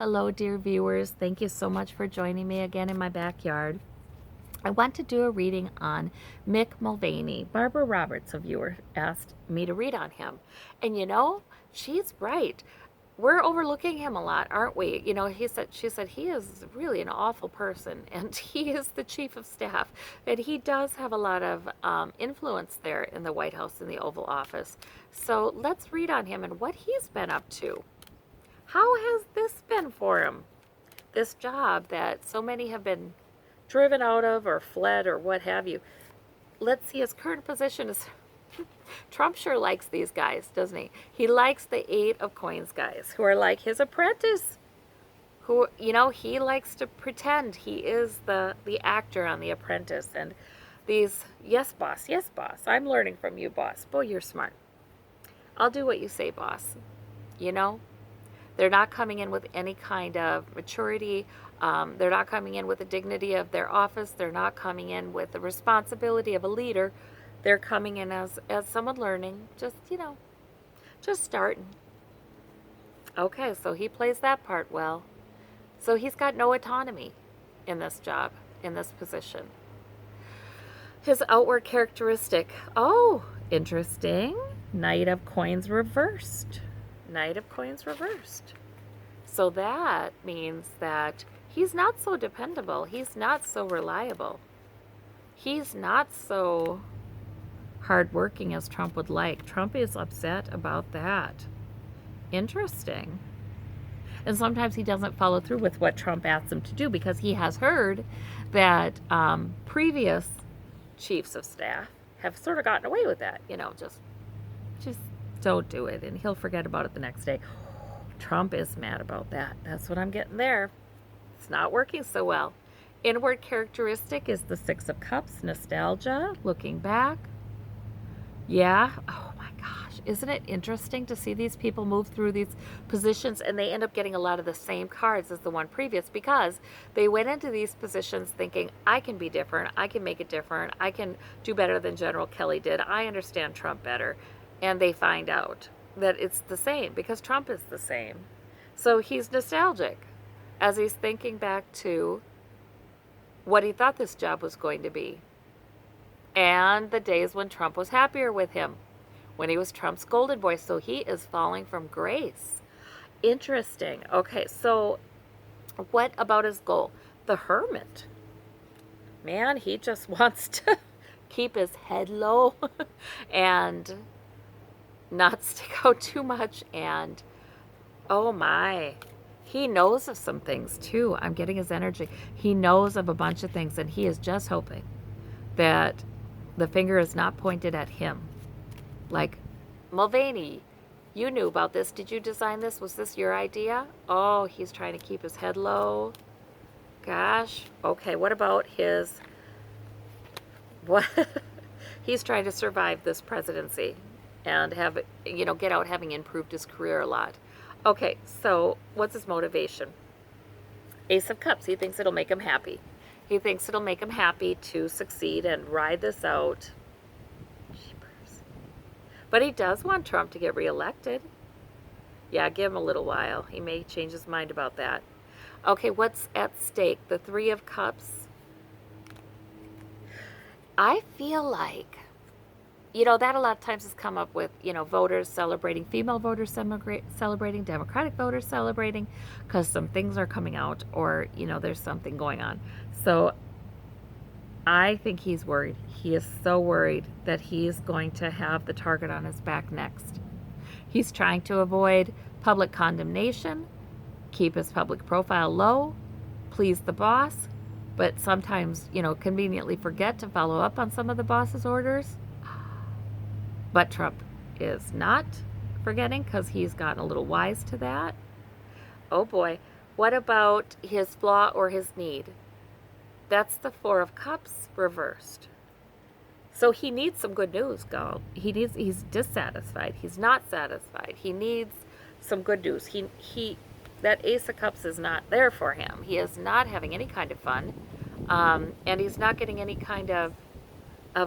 Hello, dear viewers. Thank you so much for joining me again in my backyard. I want to do a reading on Mick Mulvaney. Barbara Roberts, a viewer, asked me to read on him. And she's right. We're overlooking him a lot, aren't we? She said he is really an awful person, and he is the chief of staff. And he does have a lot of influence there in the White House, in the Oval Office. So let's read on him and what he's been up to. How has this been for him? This job that so many have been driven out of or fled or what have you. Let's see, his current position is Trump sure likes these guys, doesn't he? He likes the 8 of Coins guys who are like his apprentice. Who, he likes to pretend he is the actor on The Apprentice. And these, yes, boss, I'm learning from you, boss. Boy, you're smart. I'll do what you say, boss. They're not coming in with any kind of maturity. They're not coming in with the dignity of their office. They're not coming in with the responsibility of a leader. They're coming in as someone learning, just starting. Okay, so he plays that part well. So he's got no autonomy in this job, in this position. His outward characteristic. Oh, interesting. Knight of Coins reversed. Knight of Coins reversed. So that means that he's not so dependable. He's not so reliable. He's not so hardworking as Trump would like. Trump is upset about that. Interesting. And sometimes he doesn't follow through with what Trump asks him to do because he has heard that previous chiefs of staff have sort of gotten away with that. Just don't do it, and he'll forget about it the next day. Trump is mad about that. That's what I'm getting there. It's not working so well. Inward characteristic is the 6 of Cups, nostalgia, looking back. Yeah. Oh my gosh. Isn't it interesting to see these people move through these positions and they end up getting a lot of the same cards as the one previous because they went into these positions thinking, I can be different. I can make it different. I can do better than General Kelly did. I understand Trump better. And they find out that it's the same because Trump is the same. So he's nostalgic as he's thinking back to what he thought this job was going to be and the days when Trump was happier with him, when he was Trump's golden boy. So he is falling from grace. Interesting. Okay, so what about his goal? The Hermit. Man, he just wants to keep his head low and not stick out too much. And oh my, he knows of some things too. I'm getting his energy. He knows of a bunch of things, and he is just hoping that the finger is not pointed at him. Like, Mulvaney, you knew about this. Did you design this? Was this your idea? Oh, he's trying to keep his head low. Gosh. Okay, what about what? He's trying to survive this presidency and get out having improved his career a lot. Okay, so what's his motivation? Ace of Cups. He thinks it'll make him happy. He thinks it'll make him happy to succeed and ride this out. But he does want Trump to get reelected. Yeah, give him a little while. He may change his mind about that. Okay, what's at stake? The 3 of Cups. I feel like that a lot of times has come up with, voters celebrating, female voters celebrating, Democratic voters celebrating, because some things are coming out or, there's something going on. So I think he's worried. He is so worried that he's going to have the target on his back next. He's trying to avoid public condemnation, keep his public profile low, please the boss, but sometimes, conveniently forget to follow up on some of the boss's orders. But Trump is not forgetting because he's gotten a little wise to that. Oh boy. What about his flaw or his need? That's the 4 of Cups reversed. So he needs some good news, Gal. He's dissatisfied. He's not satisfied. He needs some good news. That Ace of Cups is not there for him. He is not having any kind of fun. And he's not getting any kind of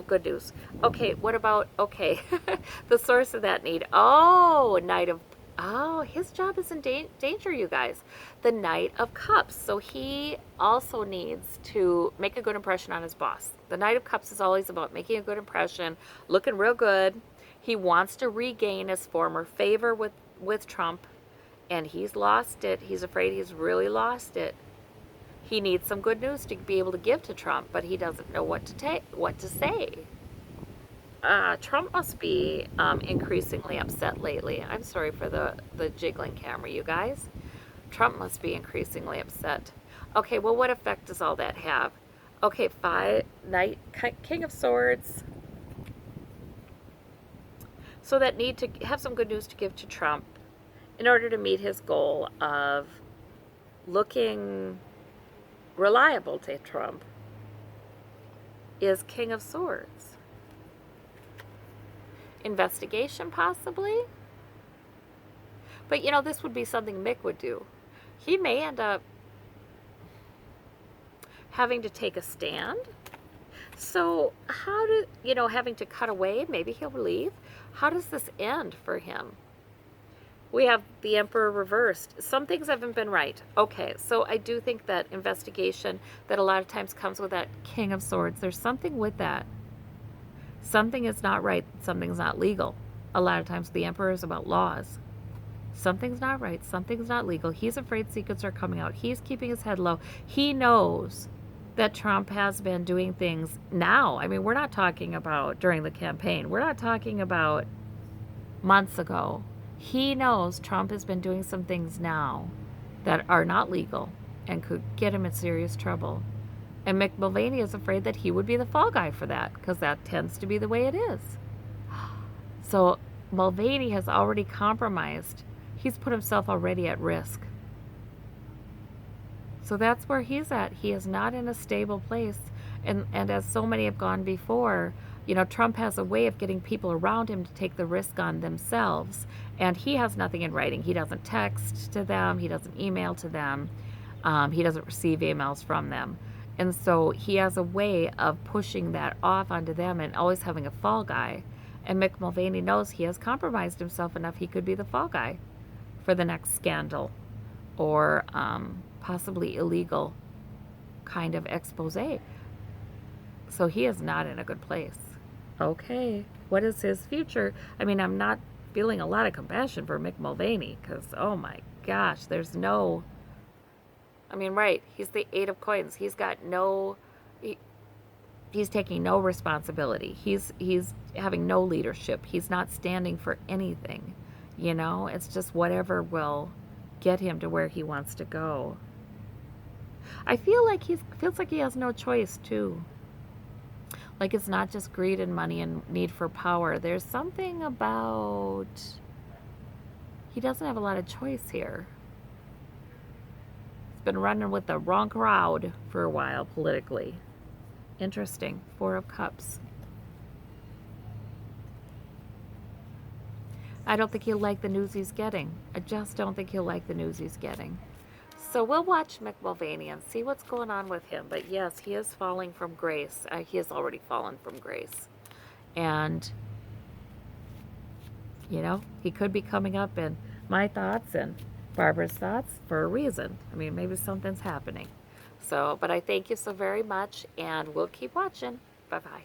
good news. Okay, what about, the source of that need? Oh, Knight of Oh, his job is in danger, you guys. The Knight of Cups. So he also needs to make a good impression on his boss. The Knight of Cups is always about making a good impression, looking real good. He wants to regain his former favor with Trump, and he's lost it. He's afraid he's really lost it. He needs some good news to be able to give to Trump, but he doesn't know what to say. Trump must be increasingly upset lately. I'm sorry for the jiggling camera, you guys. Trump must be increasingly upset. Okay, well, what effect does all that have? Okay, King of Swords. So that need to have some good news to give to Trump in order to meet his goal of looking reliable to Trump is King of Swords. Investigation, possibly? But this would be something Mick would do. He may end up having to take a stand. So, having to cut away, maybe he'll leave. How does this end for him? We have the Emperor reversed. Some things haven't been right. Okay, so I do think that investigation that a lot of times comes with that King of Swords, there's something with that. Something is not right, something's not legal. A lot of times the Emperor is about laws. Something's not right, something's not legal. He's afraid secrets are coming out. He's keeping his head low. He knows that Trump has been doing things now. I mean, we're not talking about during the campaign. We're not talking about months ago. He knows Trump has been doing some things now that are not legal and could get him in serious trouble. And Mick Mulvaney is afraid that he would be the fall guy for that, because that tends to be the way it is. So Mulvaney has already compromised. He's put himself already at risk. So that's where he's at. He is not in a stable place. And as so many have gone before, Trump has a way of getting people around him to take the risk on themselves. And he has nothing in writing. He doesn't text to them. He doesn't email to them. He doesn't receive emails from them. And so he has a way of pushing that off onto them and always having a fall guy. And Mick Mulvaney knows he has compromised himself enough he could be the fall guy for the next scandal or possibly illegal kind of expose. So he is not in a good place. Okay, what is his future? I mean, I'm not feeling a lot of compassion for Mick Mulvaney because, oh my gosh, there's no... I mean, right, he's the 8 of coins. He's got no... He's taking no responsibility. He's having no leadership. He's not standing for anything. It's just whatever will get him to where he wants to go. I feel like feels like he has no choice too. Like it's not just greed and money and need for power. There's something about he doesn't have a lot of choice here. He's been running with the wrong crowd for a while politically. Interesting. 4 of Cups. I don't think he'll like the news he's getting. I just don't think he'll like the news he's getting. So we'll watch Mick Mulvaney and see what's going on with him. But yes, he is falling from grace. He has already fallen from grace. And, he could be coming up in my thoughts and Barbara's thoughts for a reason. I mean, maybe something's happening. So, but I thank you so very much, and we'll keep watching. Bye-bye.